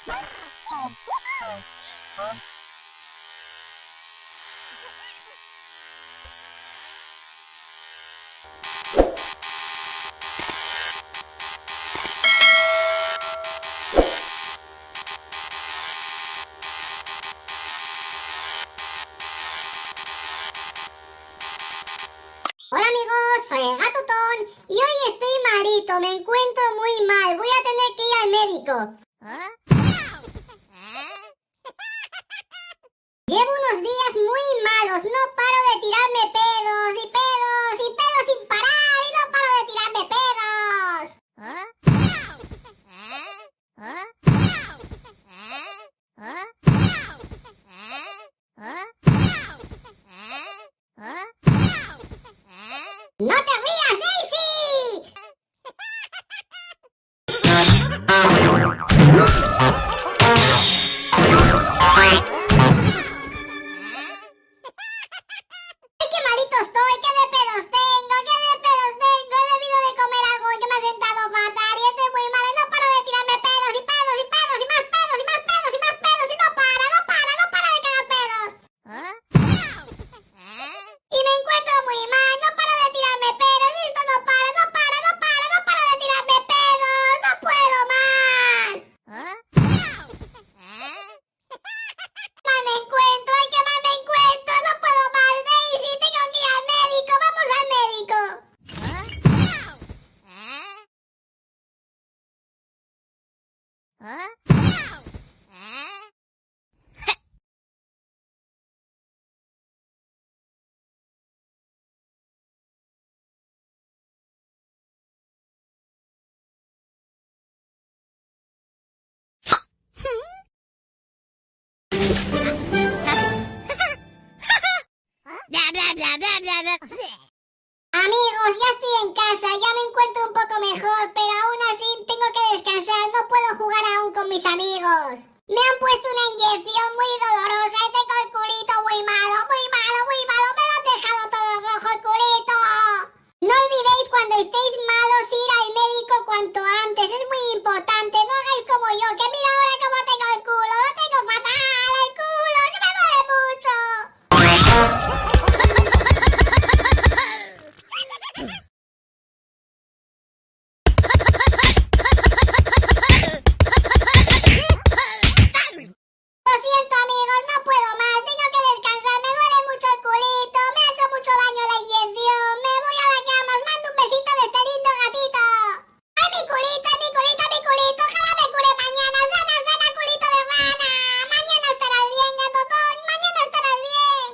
Hola amigos, soy el Gato Ton y hoy estoy malito, me encuentro muy mal, voy a tener que ir al médico. Llevo unos días muy malos, no paro de tirarme pedos y pedos y pedos sin parar y no paro de tirarme pedos. ¡No te rías, Daisy! ¡Ay, qué malito estoy! ¡Qué de pedos tengo! ¡Qué de pedos tengo! He debido de comer algo que me ha sentado fatal y estoy muy mal y no paro de tirarme pedos y pedos y pedos y más pedos y más pedos y más pedos y no para de cagar pedos. Y me encuentro muy mal, no paro de tirarme pedos y esto no para de tirarme pedos, no puedo más. Mal me encuentro, ay, qué mal me encuentro, no puedo más, Daisy, tengo que ir al médico, vamos al médico. Amigos, ya estoy en casa, ya me encuentro un poco mejor, pero aún así tengo que descansar, no puedo jugar aún con mis amigos. Me han puesto una inyección muy dolorosa y tengo el culito muy malo, me lo han dejado todo rojo el culito. No olvidéis cuando estéis malos ir al médico cuanto antes, es muy importante, no hagáis como yo, que mira ahora cómo tengo el culo, lo tengo fatal, el culo, que me duele mucho. Lo siento amigos, no puedo más, tengo que descansar, me duele mucho el culito, me ha hecho mucho daño la inyección, me voy a la cama, os mando un besito de este lindo gatito. ¡Ay, mi culito, mi culito, mi culito! ¡Ojalá me cure mañana! ¡Sana, sana, culito de rana! Mañana estarás bien, gatotón, mañana estarás bien.